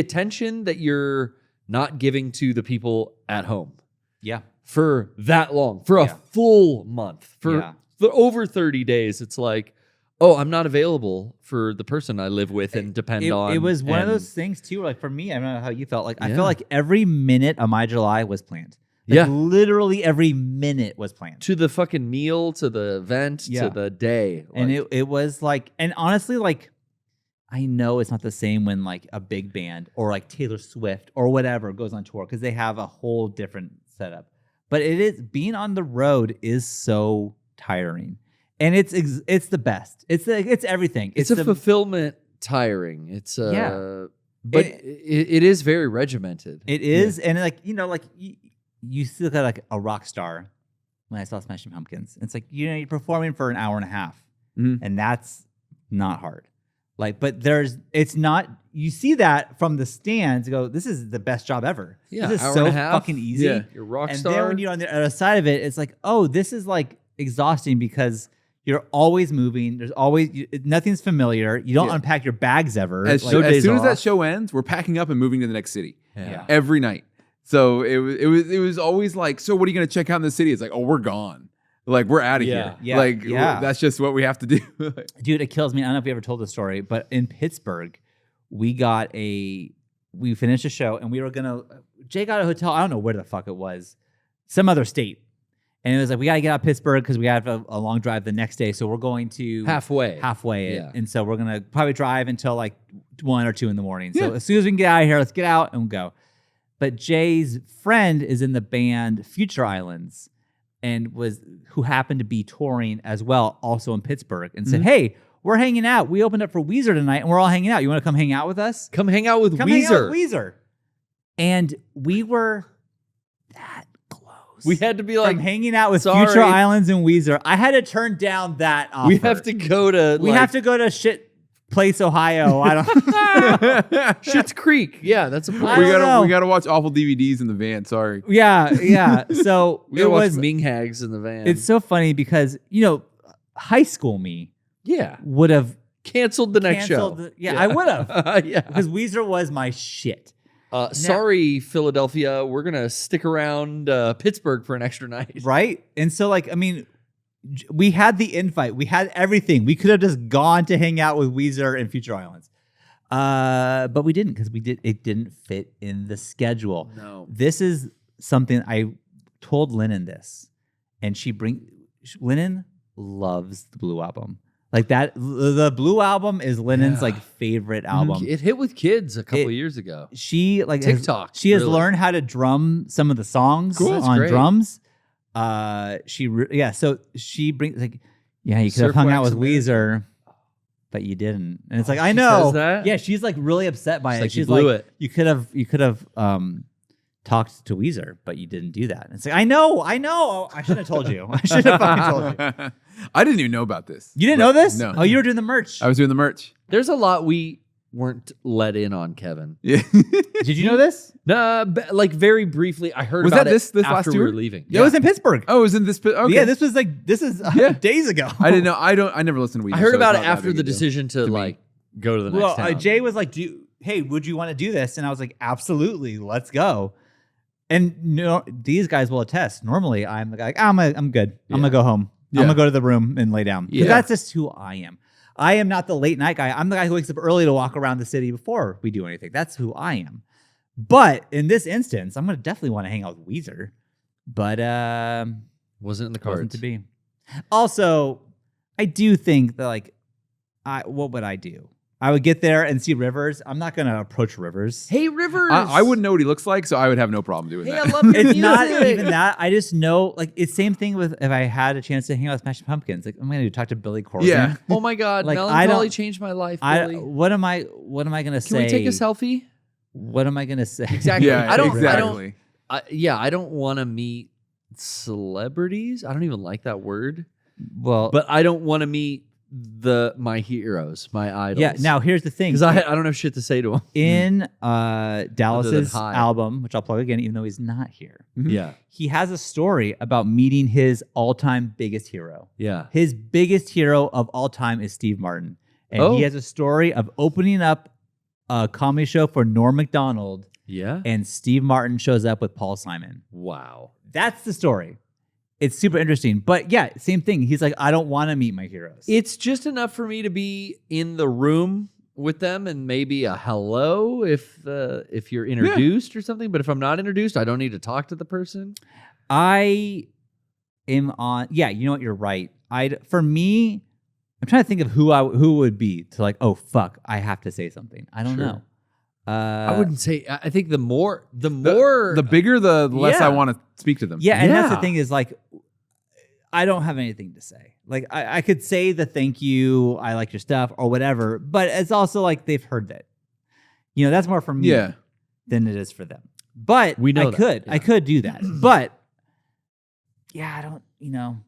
attention that you're not giving to the people at home yeah. for that long, for a full month, for over 30 days. It's like, oh, I'm not available for the person I live with and depend on. It was one of those things too. Like for me, I don't know how you felt. Like I felt like every minute of my July was planned. Like, literally every minute was planned. To the fucking meal, to the event, to the day. And it was like, and honestly, like, I know it's not the same when like a big band or like Taylor Swift or whatever goes on tour because they have a whole different setup. But it is being on the road is so tiring, and it's the best. It's everything. It's a fulfillment tiring. It's but it is very regimented. It is, and like like you still got like a rock star. When I saw Smashing Pumpkins, it's like you're performing for an hour and a half, and that's not hard. Like, but it's not. You see that from the stands. You go, this is the best job ever. Yeah, this is hour so and a half. fucking easy. Yeah. You're a rock and star. then when you're on the other side of it, it's like, oh, this is like exhausting because you're always moving. There's always nothing's familiar. You don't unpack your bags ever. As Like, soon days as that off. show ends, we're packing up and moving to the next city. Yeah. Every night. So it was always like, so what are you going to check out in the city? It's like, oh, we're gone. Like we're out of here. Yeah. Like Yeah. that's just what we have to do. dude, it kills me. I don't know if you ever told the story, but in Pittsburgh, we finished a show and we were Jay got a hotel. I don't know where the fuck it was, some other state. And it was like, we got to get out of Pittsburgh because we have a long drive the next day. So we're going to halfway. Yeah. And so we're going to probably drive until like 1 or 2 in the morning. So as soon as we can get out of here, let's get out and we'll go. But Jay's friend is in the band Future Islands and who happened to be touring as well, also in Pittsburgh, and said, hey, we're hanging out. We opened up for Weezer tonight and we're all hanging out. You want to come hang out with us? Come hang out with Come Weezer. hang out with Weezer. And we were that close. We had to be like, from hanging out with sorry. Future Islands and Weezer. I had to turn down that offer. we have to go to We have to go to shit place, Ohio. I don't. Schitt's Creek. Yeah, that's a I place. don't know. we gotta watch awful DVDs in the van. Sorry. Yeah. So We it gotta watch was. Ming Hags in the van. It's so funny because high school me would have canceled the next show. I would have Yeah. because Weezer was my shit. Sorry, Philadelphia. We're gonna stick around Pittsburgh for an extra night. Right? And so, like, I mean, we had the invite. We had everything. We could have just gone to hang out with Weezer and Future Islands. But we didn't because it didn't fit in the schedule. No. This is something I told Lennon this. And Lennon loves the Blue Album. Like that, the Blue Album is Lennon's like favorite album. It hit with kids a couple of years ago. She like TikTok, she has really. learned how to drum some of the songs That's on great. drums. So she brings like, you could have hung out with Weezer, but you didn't. And it's like, I she know. says that? Yeah, she's like really upset by it. She's like, you She's blew like, it. you could have talked to Weezer, but you didn't do that. And it's like, I know. I should have told you. I should have fucking told you. I didn't even know about this. You didn't know this? No. Oh, you were doing the merch. I was doing the merch. There's a lot we weren't let in on, Kevin. Yeah. Did you know this? Like very briefly, I heard Was about that it this last after we tour? were leaving. It was in Pittsburgh. Oh, it was in this. Okay. Yeah, this is days ago. I didn't know. I never listened to Weezer. I heard so about it's it not that after big the a deal. decision to me. like go to the next town. Jay was like, hey, would you want to do this? And I was like, absolutely, let's go. And these guys will attest. Normally, I'm like, I'm good. I'm gonna go home. Yeah. I'm gonna go to the room and lay down. Because Yeah. that's just who I am. I am not the late night guy. I'm the guy who wakes up early to walk around the city before we do anything. That's who I am. But in this instance, I'm going to definitely want to hang out with Weezer. But wasn't in the cards. Wasn't to be. Also, I do think that like, what would I do? I would get there and see Rivers. I'm not going to approach Rivers. Hey, Rivers. I wouldn't know what he looks like, so I would have no problem doing that. I love your It's music. not even that. I just know, like, it's same thing with if I had a chance to hang out with Smashing Pumpkins. Like, I'm going to talk to Billy Corgan. Yeah. Oh my God, Like, melancholy changed my life. Billy. What am I going to say? Can we take a selfie? What am I going to say? Exactly. Yeah, I don't want to meet celebrities. I don't even like that word. Well, But I don't want to meet my heroes, my idols. yeah. Now here's the thing. because I don't have shit to say to them. In Dallas's hi. album, which I'll plug again, even though he's not here, Yeah, he has a story about meeting his all-time biggest hero. yeah. His biggest hero of all time is Steve Martin. And he has a story of opening up a comedy show for Norm Macdonald, Yeah. and Steve Martin shows up with Paul Simon. Wow. That's the story. It's super interesting. But yeah, same thing. He's like, I don't want to meet my heroes. It's just enough for me to be in the room with them and maybe a hello if you're introduced or something. But if I'm not introduced, I don't need to talk to the person. I am on. Yeah, you know what? You're right. For me, I'm trying to think of who would be to like. Oh fuck! I have to say something. I don't know. I wouldn't say. I think the more the bigger, the less I want to speak to them. Yeah, and that's the thing is like, I don't have anything to say. Like I could say the thank you, I like your stuff or whatever, but it's also like they've heard that. You know, that's more for me than it is for them. But we know I could do that. But yeah, I don't. You know.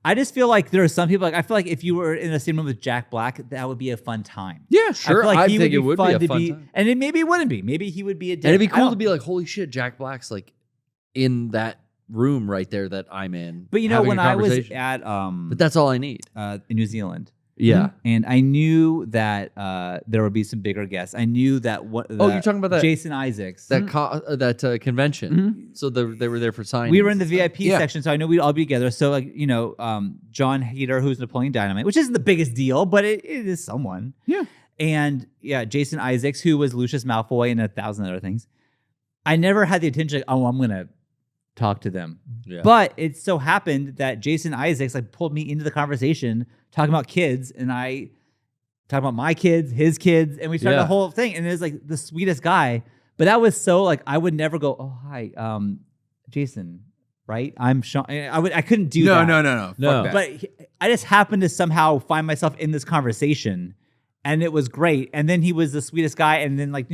I just feel like there are some people. Like I feel like if you were in the same room with Jack Black, that would be a fun time. Yeah, sure. I think it would be a fun time. And maybe it wouldn't be. Maybe he would be a dick. And it'd be cool to be like, holy shit, Jack Black's like in that room right there that I'm in. But you know, having when a I was conversation. at but that's all I need. in New Zealand, Yeah. and I knew that there would be some bigger guests. I knew that you're talking about that Jason Isaacs. that convention. So they were there for signings. We were in the VIP section, so I know we'd all be together. So like John Hader, who's Napoleon Dynamite, which isn't the biggest deal, but it is someone. Yeah. And Jason Isaacs, who was Lucius Malfoy and 1,000 other things. I never had the intention. Oh, I'm gonna talk to them. Yeah. But it so happened that Jason Isaacs like pulled me into the conversation talking about kids, and I talked about my kids, his kids, and we started the whole thing. And it was like the sweetest guy. But that was so like I would never go, oh hi, Jason, right? I'm Shawn. I couldn't do that. No. Fuck that. But I just happened to somehow find myself in this conversation, and it was great. And then he was the sweetest guy, and then like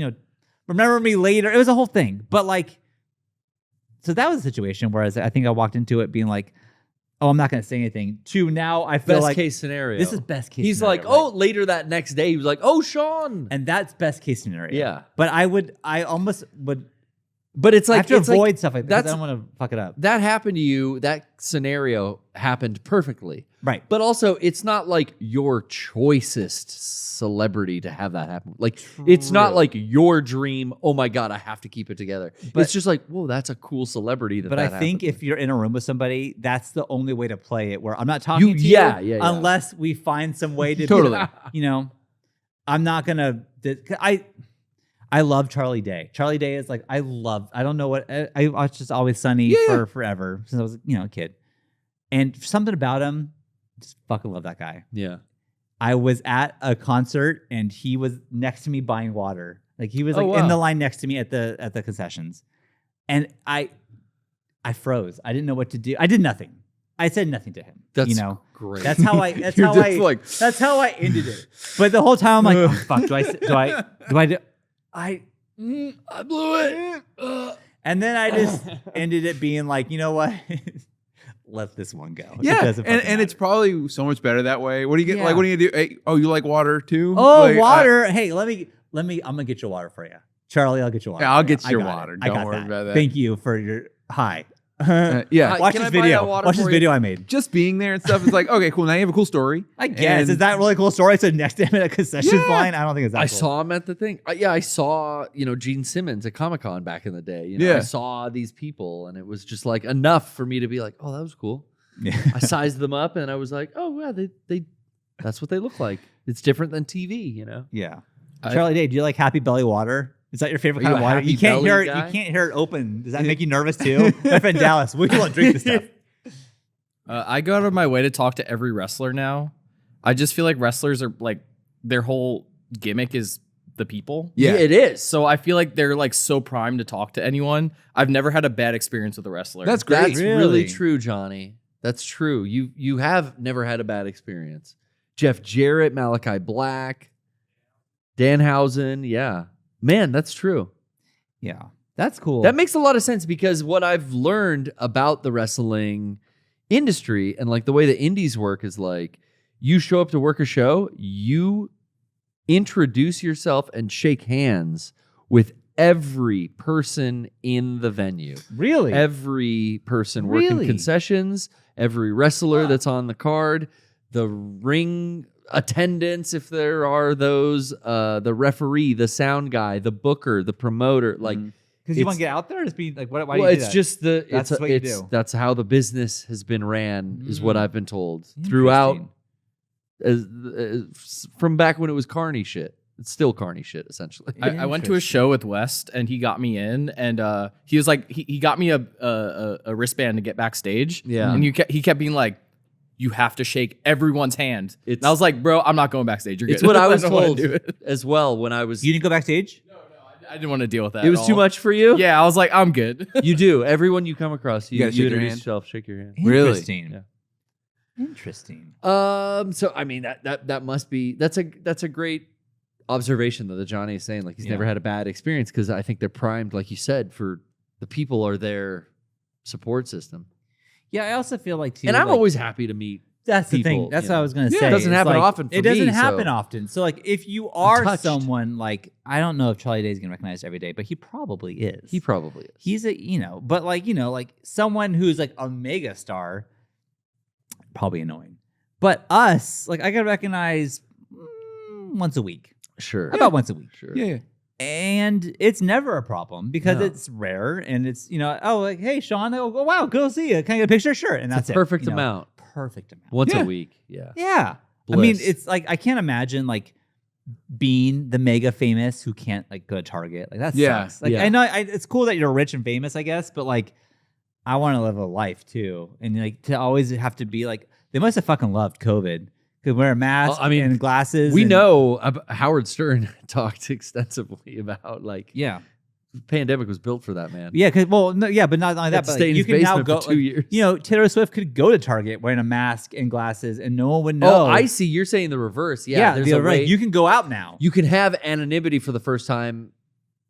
remember me later. It was a whole thing. But like, so that was a situation where I think I walked into it being like, oh, I'm not going to say anything. To now, I feel best like case scenario. this is best case. He's scenario, like, right? oh, later that next day, he was like, oh, Shawn. And that's best case scenario. Yeah. But I almost would. But it's like I have to it's avoid like, stuff like that. I don't want to fuck it up. That happened to you. That scenario happened perfectly. Right. But also, it's not like your choicest celebrity to have that happen. Like, it's not like your dream. Oh my God, I have to keep it together. But it's just like, whoa, that's a cool celebrity. But I think happened if you're in a room with somebody, that's the only way to play it. Where I'm not talking to yeah, you yeah. unless we find some way to Totally. I'm not gonna. I love Charlie Day. Charlie Day is like I don't know what I watched Just Always Sunny for forever since I was a kid, and something about him, just fucking love that guy. Yeah. I was at a concert and he was next to me buying water. Like he was in the line next to me at the concessions, and I froze. I didn't know what to do. I did nothing. I said nothing to him. That's great. That's how I. That's You're how just I. like- That's how I ended it. But the whole time I'm like, oh, fuck. Do I blew it. And then I just ended it being like, you know what? Let this one go. Yeah, and it's probably so much better that way. What do you get? Yeah. Like, what do you do? Hey, oh, you like water too? Oh, Like, water. Hey, let me. I'm gonna get you water for you, Charlie. I'll get you water. Yeah, I'll for you. get your I got water. it. Don't I got worry that. about that. Thank you for your hi. Yeah, Watch Can this I buy video. that water Watch this for video I made. just being there and stuff is like, okay, cool. Now you have a cool story. I guess. And- Is that really a cool story? So next to him at a concession Yeah. line? I don't think it's that I cool. saw him at the thing. I saw, Gene Simmons at Comic-Con back in the day. Yeah. I saw these people, and it was just like enough for me to be like, oh, that was cool. Yeah. I sized them up, and I was like, oh, yeah, they That's what they look like. It's different than TV, you know? Yeah. Charlie Day, do you like Happy Belly water? Is that your favorite kind of water? You can't hear it. You can't hear it open. Does that make you nervous too? My friend Dallas, we won't drink this stuff. I go out of my way to talk to every wrestler now. I just feel like wrestlers are like their whole gimmick is the people. Yeah, it is. So I feel like they're like so primed to talk to anyone. I've never had a bad experience with a wrestler. That's great. That's really true, Johnny. That's true. You have never had a bad experience. Jeff Jarrett, Malachi Black, Danhausen. Yeah. Man, that's true. Yeah. That's cool. That makes a lot of sense because what I've learned about the wrestling industry and like the way the indies work is like you show up to work a show, you introduce yourself and shake hands with every person in the venue. Really? Every person working concessions, every wrestler that's on the card, the ring attendants, if there are those, the referee, the sound guy, the booker, the promoter, like because you want to get out there or just be like, why well, do you do it's that? just the That's what you do. That's how the business has been ran, is what I've been told throughout. As from back when it was carny shit. It's still carny shit, essentially. I went to a show with West, and he got me in, and he was like, he got me a wristband to get backstage. Yeah, and he kept being like, you have to shake everyone's hand. And I was like, bro, I'm not going backstage. You're it's good. what I was told as well when I was. You didn't go backstage? No, I didn't want to deal with that. It was too much for you? Yeah, I was like, I'm good. You do. Everyone you come across, you gotta shake your introduce hand. yourself, shake your hand. Interesting. Yeah. Interesting. So I mean that must be that's a great observation though that Johnny is saying, like he's never had a bad experience because I think they're primed, like you said, for the people are their support system. Yeah, I also feel like too, and I'm like, always happy to meet. That's the people, thing. That's what I was gonna say. It doesn't It's happen like, often. For it doesn't me, happen so. often. So like, if you are touched. someone like, I don't know if Charlie Day is gonna recognize every day, but he probably is. He probably is. He's a but like like someone who's like a mega star, probably annoying. But us, like I gotta recognize once a week. Sure. About once a week. Sure. Yeah. And it's never a problem because No. it's rare and it's, oh, like, hey, Shawn, oh, wow, good to see you. Can I get a picture? Sure. And that's It's a it. perfect amount. Perfect amount. Once Yeah. a week. Yeah. Yeah. Bliss. I mean, it's like, I can't imagine like being the mega famous who can't like go to Target. Like that sucks. Like yeah. I know it's cool that you're rich and famous, I guess, but like I want to live a life too. And like to always have to be like, they must have fucking loved COVID. Could wear a mask and glasses. We and, know Howard Stern talked extensively about like the pandemic was built for that, man. Yeah, but not only that, but stay in you his can now basement go. for 2 years. Taylor Swift could go to Target wearing a mask and glasses, and no one would know. Oh, I see. You're saying the reverse. Yeah, there's a way you can go out now. you can have anonymity for the first time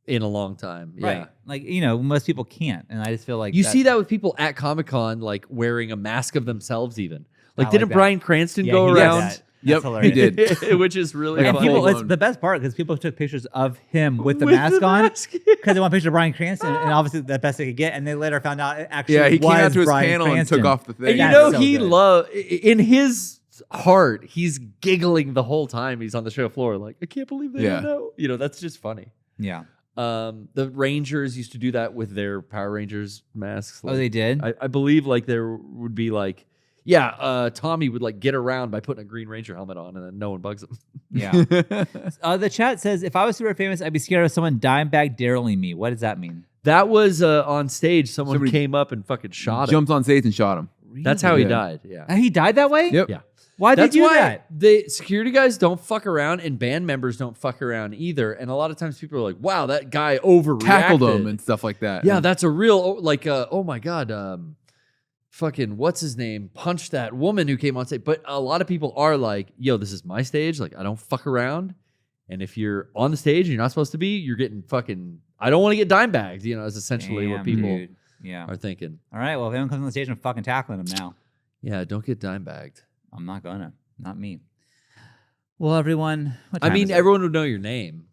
in a long time. Yeah. Right. Like, most people can't, and I just feel like You see that with people at Comic-Con, like wearing a mask of themselves, even. Like, I didn't like that. Bryan Cranston Yeah, go he did around? that. Yep, That's he hilarious. did. Which is really And funny. people, it's the best part because people took pictures of him with the mask on because they want a picture of Bryan Cranston, and obviously the best they could get. And they later found out it actually Yeah, he came was out to his Bryan panel Cranston. and took off the thing. And you That's know, so he good. loved, in his heart, he's giggling the whole time he's on the show floor. Like, I can't believe they don't know. That's just funny. Yeah. The Rangers used to do that with their Power Rangers masks. Oh, they did? I believe like there would be like, Tommy would like get around by putting a Green Ranger helmet on, and then no one bugs him. Yeah. The chat says, if I was super famous, I'd be scared of someone Dimebag Darryling me. What does that mean? That was on stage. Somebody Somebody came up and fucking shot him. Jumped on stage and shot him. That's how he Yeah. died. Yeah. He died that way? Yep. Yeah. Why did That's they do why that? the security guys don't fuck around and band members don't fuck around either. And a lot of times people are like, wow, that guy overreacted. Tackled him and stuff like that. Yeah, that's a real, like, oh my God, fucking, what's his name? Punched that woman who came on stage. But a lot of people are like, yo, this is my stage. Like, I don't fuck around. And if you're on the stage and you're not supposed to be, you're getting fucking, I don't want to get dime bagged, is essentially what people are thinking. All right, well, if anyone comes on the stage, I'm fucking tackling him now. Yeah, don't get dime bagged. I'm not gonna. Not me. Well, everyone. What time is it? Everyone would know your name.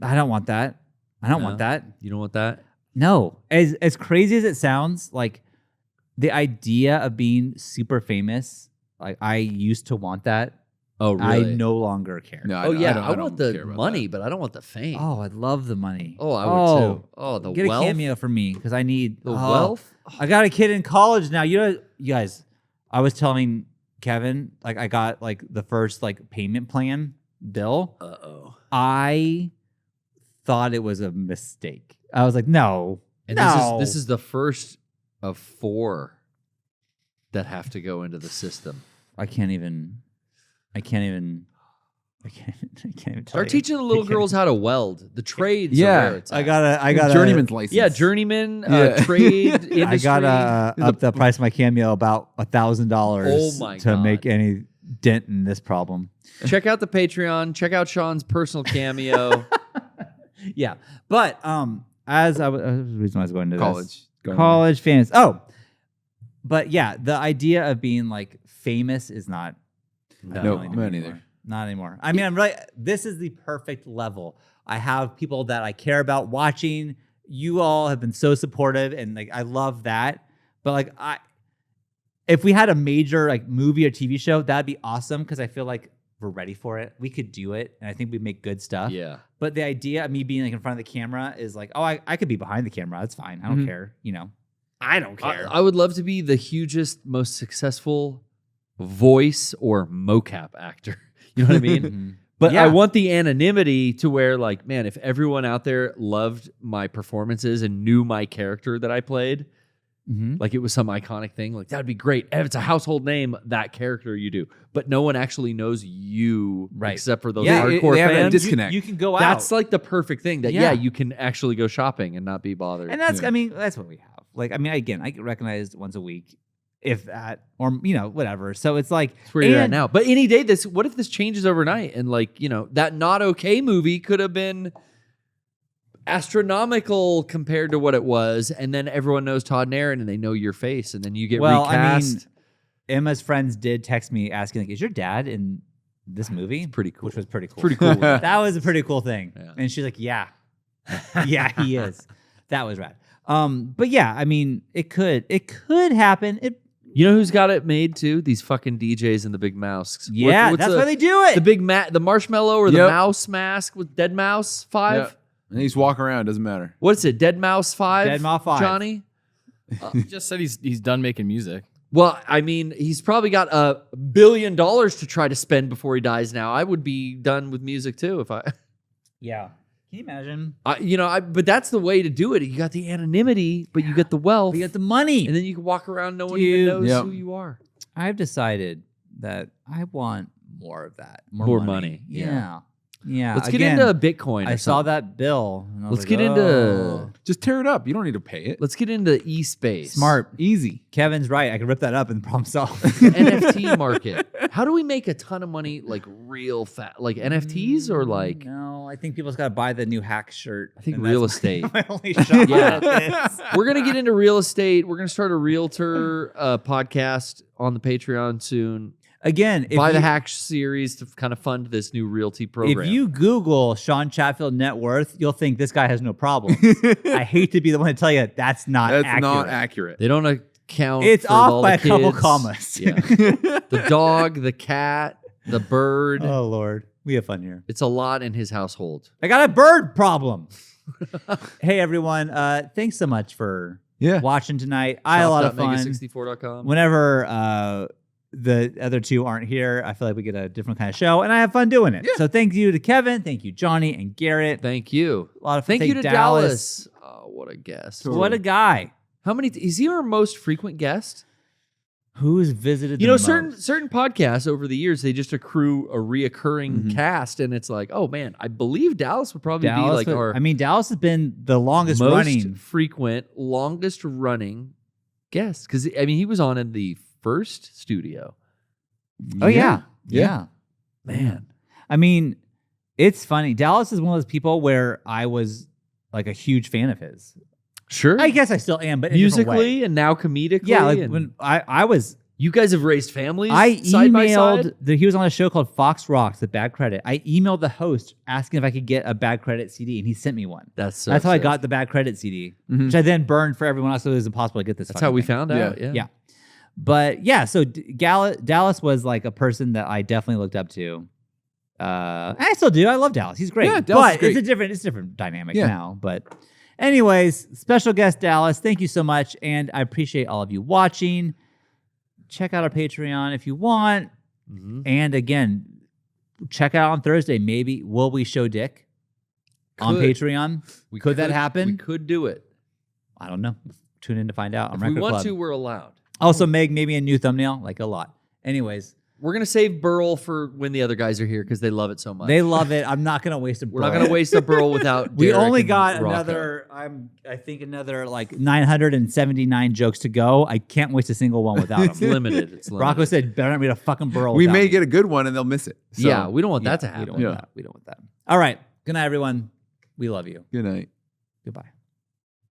I don't want that. I don't want that. You don't want that? No. As crazy as it sounds, like the idea of being super famous, like I used to want that. Oh, really? I no longer care. No, I don't want care the about money, that. but I don't want the fame. Oh, I'd love the money. Oh, I would too. Oh, the get wealth. a cameo for me because I need The wealth. I got a kid in college now. You guys, I was telling Kevin, like I got like the first like payment plan bill. Uh-oh. I thought it was a mistake. I was like, no. And no. this is the first of 4 that have to go into the system. I can't even Start teaching the little girls how to weld. The trades. Yeah. are where it's I at. got journeyman's license. Yeah, journeyman, Yeah. trade, industry. I gotta up the price of my Cameo about $1,000 Oh my to God. make any dent in this problem. Check out the Patreon. Check out Shawn's personal Cameo. Yeah, but as I was the reason I was going to College. college fans. Oh, but yeah, the idea of being like famous is not. No, really me anymore. neither. Not anymore. I mean, I'm really. This is the perfect level. I have people that I care about watching. You all have been so supportive, and like I love that. But like if we had a major like movie or TV show, that'd be awesome because I feel like we're ready for it. We could do it, and I think we make good stuff. Yeah. But the idea of me being like in front of the camera is like, oh, I could be behind the camera. That's fine. I don't care. You know, I don't care. I would love to be the hugest, most successful voice or mocap actor. You know what I mean? Mhm. But Yeah. I want the anonymity to where, like, man, if everyone out there loved my performances and knew my character that I played, like it was some iconic thing, like that'd be great. If it's a household name, that character you do. But no one actually knows you, Right. except for those Yeah, hardcore they have that fans. disconnect. You can go out. That's like the perfect thing that, Yeah. you can actually go shopping and not be bothered. And that's, Yeah. I mean, that's what we have. Like, I mean, again, I get recognized once a week, if that, or, you know, whatever. So it's like, That's where you're at and- now. But any day, what if this changes overnight? And like, you know, that Not Okay movie could have been astronomical compared to what it was. And then everyone knows Todd and Aaron and they know your face. And then you get Well, I mean, recast. Emma's friends did text me asking, like, is your dad in this movie? pretty cool. Which was pretty cool. Pretty cool. That was a pretty cool thing. Yeah. And she's like, yeah. Yeah, he is. That was rad. But yeah, I mean, it could happen. You know who's got it made too? These fucking DJs and the big masks. Yeah, that's why they do it. The marshmallow or the Yep. mouse mask with Dead Mouse 5. Yeah. And he's walking around, doesn't matter. What's it? Dead Mouse 5? Dead Mouse 5. Johnny? He just said he's done making music. Well, I mean, he's probably got $1 billion to try to spend before he dies now. I would be done with music too if I... Yeah. Can you imagine? But that's the way to do it. You got the anonymity, but you get the wealth. We get the money. and then you can walk around, no one Dude. even knows Yep. who you are. I've decided that I want more of that. More money. Yeah. Yeah. Let's Again, get into Bitcoin. I saw that bill. And I was Let's like, get into oh. Just tear it up. You don't need to pay it. let's get into e-space. Smart. Easy. Kevin's right. I can rip that up and problem solve. NFT market. How do we make a ton of money like real fast? Like NFTs or like No, I think people's got to buy the new hack shirt. I think and real that's estate. My only shot Yeah. at this. We're gonna get into real estate. We're gonna start a realtor podcast on the Patreon soon. Again, if Buy the you- hack series to kind of fund this new realty program. If you Google Shawn Chatfield net worth, you'll think this guy has no problem. I hate to be the one to tell you that's not That's accurate. not accurate. they don't account. It's for off all by the a couple kids. commas. Yeah. The dog, the cat, the bird. Oh Lord, we have fun here. It's a lot in his household. I got a bird problem. Hey everyone, thanks so much for Yeah. watching tonight. I had a lot of fun. Mega64.com. Whenever the other two aren't here, I feel like we get a different kind of show, and I have fun doing it. So thank you to Kevin, thank you Johnny and Garrett. Thank you. A lot of fun. Thank you to Dallas. Oh, what a guest. What a guy. How many? Is he our most frequent guest? Who's visited? You the know, most? certain podcasts over the years, they just accrue a reoccurring cast, and it's like, oh man, I believe Dallas would probably be like our Dallas has been the longest most running. frequent, longest running guest because I mean he was on in the first studio. Oh yeah. Man, I mean, it's funny. Dallas is one of those people where I was like a huge fan of his. sure. I guess I still am, but in a different way. Musically and now comedically. Yeah, like and when I was, you guys have raised families. I side by side? emailed. He was on a show called Fox Rocks, the Bad Credit. I emailed the host asking if I could get a Bad Credit CD, and he sent me one. That's That's how I sick. got the Bad Credit CD, Mhm. which I then burned for everyone else. So it was impossible to get this. That's fucking how we thing. found out. Yeah. Yeah. But yeah, so Dallas was like a person that I definitely looked up to. I still do. I love Dallas. He's great. Yeah, Dallas is but great. it's a different dynamic Yeah. now. But anyways, special guest Dallas, thank you so much, and I appreciate all of you watching. check out our Patreon if you want. Mhm. And again, check out on Thursday. Maybe will we show Dick on Could. Patreon? Could that happen? We could do it. I don't know. Tune in to find out on If Record we want Club. to, we're allowed. Also, Meg, maybe a new thumbnail, like a lot. Anyways, We're going to save Burl for when the other guys are here because they love it so much. they love it. I'm not going to waste a We're not going to waste a Burl without We Derek only and got Rocco. I think another like 979 jokes to go. I can't waste a single one without It's them. limited. It's limited. Rocco said, better not be a fucking burl. We without may me." get a good one and they'll miss it. So, yeah, we don't want that to We happen. don't want that. We don't want that. All right. Good night, everyone. We love you. Good night. Goodbye.